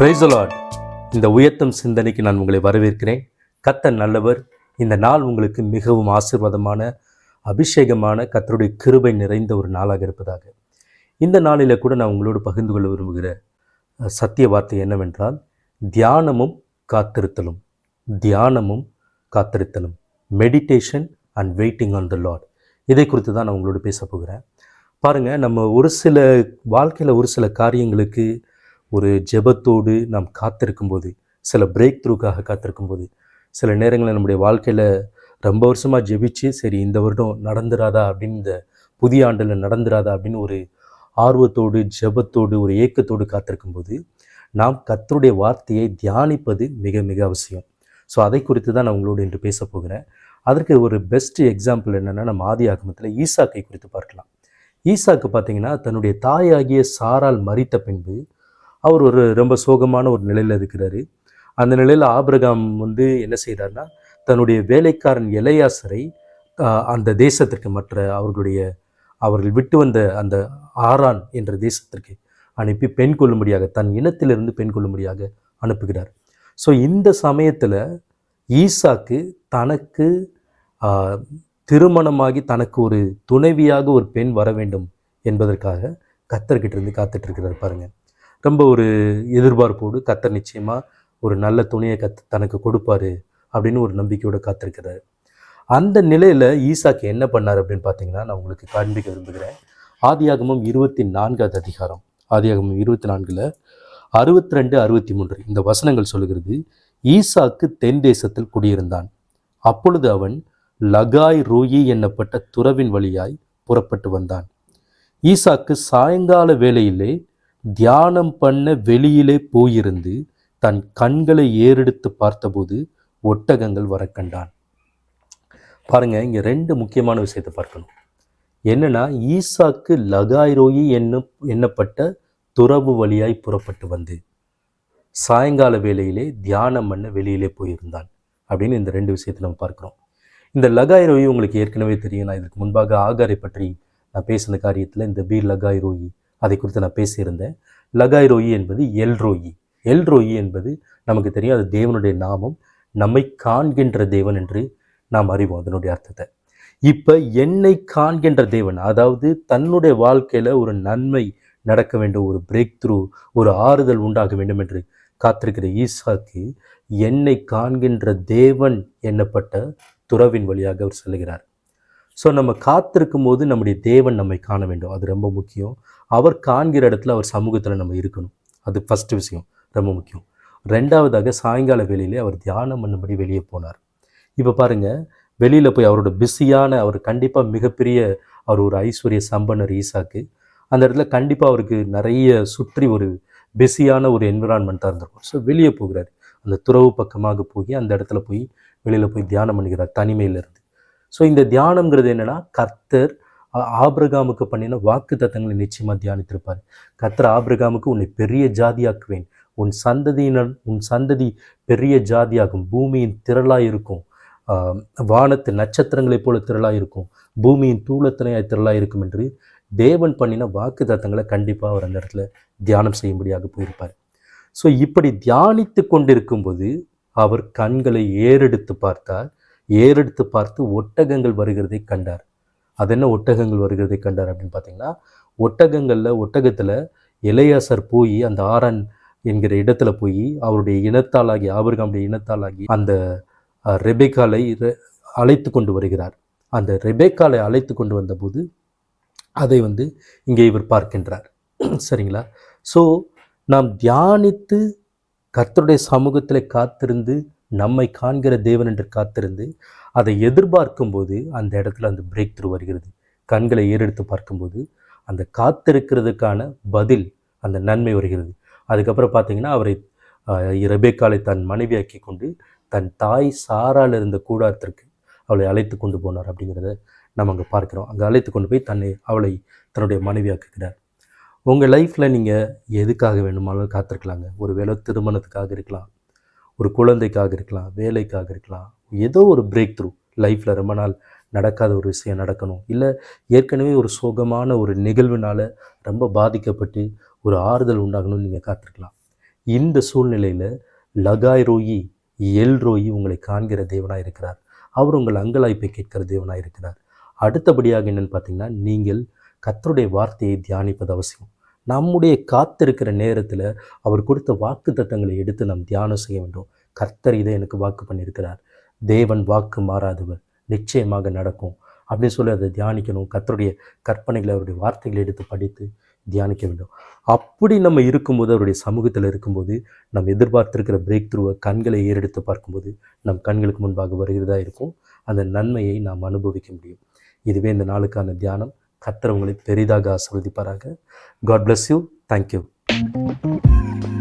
Praise the Lord. இந்த உயர்த்தும் சிந்தனைக்கு நான் உங்களை வரவேற்கிறேன். கர்த்தர் நல்லவர். இந்த நாள் உங்களுக்கு மிகவும் ஆசீர்வாதமான, அபிஷேகமான, கர்த்தருடைய கிருபை நிறைந்த ஒரு நாளாக இருப்பதாக. இந்த நாளில் கூட நான் உங்களோடு பகிர்ந்து கொள்ள விரும்புகிற சத்திய வார்த்தை என்னவென்றால், தியானமும் காத்திருத்தலும். தியானமும் காத்திருத்தலும், meditation and waiting on the Lord. இதை குறித்து தான் நான் உங்களோடு பேச போகிறேன். பாருங்கள், நம்ம வாழ்க்கையில் ஒரு சில காரியங்களுக்கு ஒரு ஜெபத்தோடு நாம் காத்திருக்கும்போது, சில பிரேக் த்ரூக்காக காத்திருக்கும்போது, சில நேரங்களில் நம்முடைய வாழ்க்கையில் ரொம்ப வருஷமாக ஜெபிச்சு, சரி இந்த வருடம் நடந்துராதா அப்படின்னு, இந்த புதிய ஆண்டில் நடந்துராதா அப்படின்னு ஒரு ஆர்வத்தோடு, ஜெபத்தோடு, ஒரு ஏக்கத்தோடு காத்திருக்கும்போது, நாம் கர்த்தருடைய வார்த்தையை தியானிப்பது மிக மிக அவசியம். ஸோ அதை குறித்து தான் நான் உங்களோடு இன்று பேச போகிறேன். அதற்கு ஒரு பெஸ்ட் எக்ஸாம்பிள் என்னென்னா, நம்ம ஆதியாகமத்தில் ஈசாக்கை குறித்து பார்க்கலாம். ஈசாக்கு பார்த்திங்கன்னா, தன்னுடைய தாயாகிய சாரால் மரித்த பின்பு அவர் ஒரு ரொம்ப சோகமான ஒரு நிலையில் இருக்கிறாரு. அந்த நிலையில் ஆபிரகாம் என்ன செய்கிறார்னா, தன்னுடைய வேலைக்காரன் எலெயாசரை அந்த தேசத்திற்கு, அவர்கள் விட்டு வந்த அந்த ஆரான் என்ற தேசத்திற்கு அனுப்பி பெண் கொள்ளும்படியாக, தன் இனத்திலிருந்து பெண் கொள்ளும்படியாக அனுப்புகிறார். ஸோ இந்த சமயத்தில் ஈசாக்கு தனக்கு திருமணமாகி தனக்கு ஒரு துணைவியாக ஒரு பெண் வர வேண்டும் என்பதற்காக கர்த்தர்கிட்ட இருந்து காத்துட்ருக்கிறார். பாருங்கள், ரொம்ப ஒரு எதிர்பார்ப்போடு கர்த்தர் நிச்சயமாக ஒரு நல்ல துணையை தனக்கு கொடுப்பாரு அப்படின்னு ஒரு நம்பிக்கையோடு காத்திருக்கிறார். அந்த நிலையில் ஈசாக்கு என்ன பண்ணார் அப்படின்னு பார்த்தீங்கன்னா, நான் உங்களுக்கு காண்பிக்க விரும்புகிறேன். ஆதியாகமம் 24வது அதிகாரம், ஆதியாகமம் 24ல் 62, 63 இந்த வசனங்கள் சொல்லுகிறது. ஈசாக்கு தென் தேசத்தில் குடியிருந்தான். அப்பொழுது அவன் லகாய் ரோயி என்னப்பட்ட துறவின் வழியாய் புறப்பட்டு வந்தான். ஈசாக்கு சாயங்கால வேளையிலே தியானம் பண்ண வெளியிலே போயிருந்து தன் கண்களை ஏறெடுத்து பார்த்தபோது ஒட்டகங்கள் வர கண்டான். பாருங்க, இங்க ரெண்டு முக்கியமான விஷயத்தை பார்க்கணும். என்னன்னா, ஈசாக்கு லகாய்ரோயி எண்ணப்பட்ட துறவு வழியாய் புறப்பட்டு வந்து சாயங்கால வேளையிலே தியானம் பண்ண வெளியிலே போயிருந்தான் அப்படின்னு இந்த ரெண்டு விஷயத்தை நம்ம பார்க்கிறோம். இந்த லகாய்ரோயி உங்களுக்கு ஏற்கனவே தெரியும். நான் இதுக்கு முன்பாக ஆகாரை பற்றி நான் பேசின காரியத்தில் இந்த பீர் லகாய்ரோயி அதை குறித்து நான் பேசியிருந்தேன். லகாய்ரோயி என்பது எல்ரோயி. எல்ரோயி என்பது நமக்கு தெரியும், அது தேவனுடைய நாமம், நம்மை காண்கின்ற தேவன் என்று நாம் அறிவோம் அதனுடைய அர்த்தத்தை. இப்போ என்னை காண்கின்ற தேவன், அதாவது தன்னுடைய வாழ்க்கையில் ஒரு நன்மை நடக்க வேண்டும், ஒரு பிரேக் த்ரூ, ஒரு ஆறுதல் உண்டாக வேண்டும் என்று காத்திருக்கிற ஈசாக்கு என்னை காண்கின்ற தேவன் என்னப்பட்ட துறவின் வழியாக அவர் செல்கிறார். ஸோ நம்ம காத்திருக்கும் போது நம்முடைய தேவன் நம்மை காண வேண்டும், அது ரொம்ப முக்கியம். அவர் காண்கிற இடத்துல அவர் சமூகத்தில் நம்ம இருக்கணும், அது ஃபஸ்ட்டு விஷயம், ரொம்ப முக்கியம். ரெண்டாவதாக சாயங்கால வேளையிலே அவர் தியானம் பண்ணும்படி வெளியே போனார். இப்போ பாருங்கள், வெளியில் போய் அவரோட பிஸியான, அவர் கண்டிப்பாக மிகப்பெரிய, அவர் ஒரு ஐஸ்வர்ய சம்பன்னர் ஈசாக்கு. அந்த இடத்துல கண்டிப்பாக அவருக்கு நிறைய சுற்றி ஒரு பிஸியான ஒரு என்விரான்மெண்ட்டாக இருந்திருக்கும். ஸோ வெளியே போகிறார், அந்த துறவு பக்கமாக போய் அந்த இடத்துல போய் வெளியில் போய் தியானம் பண்ணுகிறார் தனிமையிலிருந்து. ஸோ இந்த தியானம்ங்கிறது என்னென்னா, கர்த்தர் ஆபிரகாமுக்கு பண்ணின வாக்கு தத்தங்களை நிச்சயமாக தியானித்திருப்பார். கர்த்தர் ஆபிரகாமுக்கு உன்னை பெரிய ஜாதியாக்குவேன், உன் சந்ததி பெரிய ஜாதியாகும், பூமியின் திரளாக இருக்கும், வானத்து நட்சத்திரங்களைப் போல திரளாக இருக்கும், பூமியின் தூளத்தனையாய் திரளாக இருக்கும் என்று தேவன் பண்ணின வாக்கு தத்தங்களை கண்டிப்பாக அவர் அந்த இடத்துல தியானம் செய்யும்படியாக போயிருப்பார். ஸோ இப்படி தியானித்து கொண்டிருக்கும்போது அவர் கண்களை ஏறெடுத்து பார்த்தார். ஏறெடுத்து பார்த்து ஒட்டகங்கள் வருகிறதை கண்டார். அது என்ன ஒட்டகங்கள் வருகிறதை கண்டார் அப்படின்னு பார்த்தீங்கன்னா, ஒட்டகத்தில் எலெயாசர் போய் அந்த ஆரான் என்கிற இடத்துல போய் அவருடைய இனத்தாலாகி, ஆபிரகாமுடைய இனத்தாலாகி அந்த ரெபேக்காலை அழைத்து கொண்டு வருகிறார். அந்த ரெபேக்காலை அழைத்து கொண்டு வந்தபோது அதை இங்கே இவர் பார்க்கின்றார். சரிங்களா? ஸோ நாம் தியானித்து கர்த்தருடைய சமூகத்தில் காத்திருந்து, நம்மை காண்கிற தேவன் என்று காத்திருந்து அதை எதிர்பார்க்கும்போது அந்த இடத்துல அந்த பிரேக் த்ரூ வருகிறது. கண்களை ஏறெடுத்து பார்க்கும்போது அந்த காத்திருக்கிறதுக்கான பதில், அந்த நன்மை வருகிறது. அதுக்கப்புறம் பார்த்தீங்கன்னா, அவரை ரெபேக்காலை தன் மனைவியாக்கி கொண்டு தன் தாய் சாரால் இருந்த கூடாரத்திற்கு அவளை அழைத்து கொண்டு போனார் அப்படிங்கிறத நம்ம அங்கே பார்க்குறோம். அங்கே அழைத்து கொண்டு போய் அவளை தன்னுடைய மனைவியாக்குகிறார். உங்கள் லைஃப்பில் நீங்கள் எதுக்காக வேணுமானாலும் காத்திருக்கலாங்க. ஒரு வேளை திருமணத்துக்காக இருக்கலாம், ஒரு குழந்தைக்காக இருக்கலாம், வேலைக்காக இருக்கலாம். ஏதோ ஒரு பிரேக் த்ரூ லைஃப்பில் ரொம்ப நாள் நடக்காத ஒரு விஷயம் நடக்கணும், இல்லை ஏற்கனவே ஒரு சோகமான ஒரு நிகழ்வினால் ரொம்ப பாதிக்கப்பட்டு ஒரு ஆறுதல் உண்டாகணும்னு நீங்கள் காத்திருக்கலாம். இந்த சூழ்நிலையில் லகாய் ரோயி எல் ரோயி உங்களை காண்கிற தேவனாக இருக்கிறார். அவர் உங்கள் அங்கலாய்ப்பை கேட்கிற தேவனாக இருக்கிறார். அடுத்தபடியாக என்னென்னு பார்த்தீங்கன்னா, நீங்கள் கர்த்தருடைய வார்த்தையை தியானிப்பது அவசியம். நம்முடைய காத்திருக்கிற நேரத்தில் அவர் கொடுத்த வாக்கு தத்தங்களை எடுத்து நாம் தியானம் செய்ய வேண்டும். கர்த்தர் இதை எனக்கு வாக்கு பண்ணியிருக்கிறார், தேவன் வாக்கு மாறாதவர், நிச்சயமாக நடக்கும் அப்படின்னு சொல்லி அதை தியானிக்கணும். கர்த்தருடைய கற்பனைகளை, அவருடைய வார்த்தைகளை எடுத்து படித்து தியானிக்க வேண்டும். அப்படி நம்ம இருக்கும்போது, அவருடைய சமூகத்தில் இருக்கும்போது, நம்ம எதிர்பார்த்திருக்கிற பிரேக் த்ரூவை கண்களை ஏறெடுத்து பார்க்கும்போது நம் கண்களுக்கு முன்பாக வருகிறதா இருக்கும். அந்த நன்மையை நாம் அனுபவிக்க முடியும். இதுவே இந்த நாளுக்கான தியானம். கர்த்தர் உங்களை பெரிதாக ஆசீர்வதிப்பாராக. God bless you. Thank you.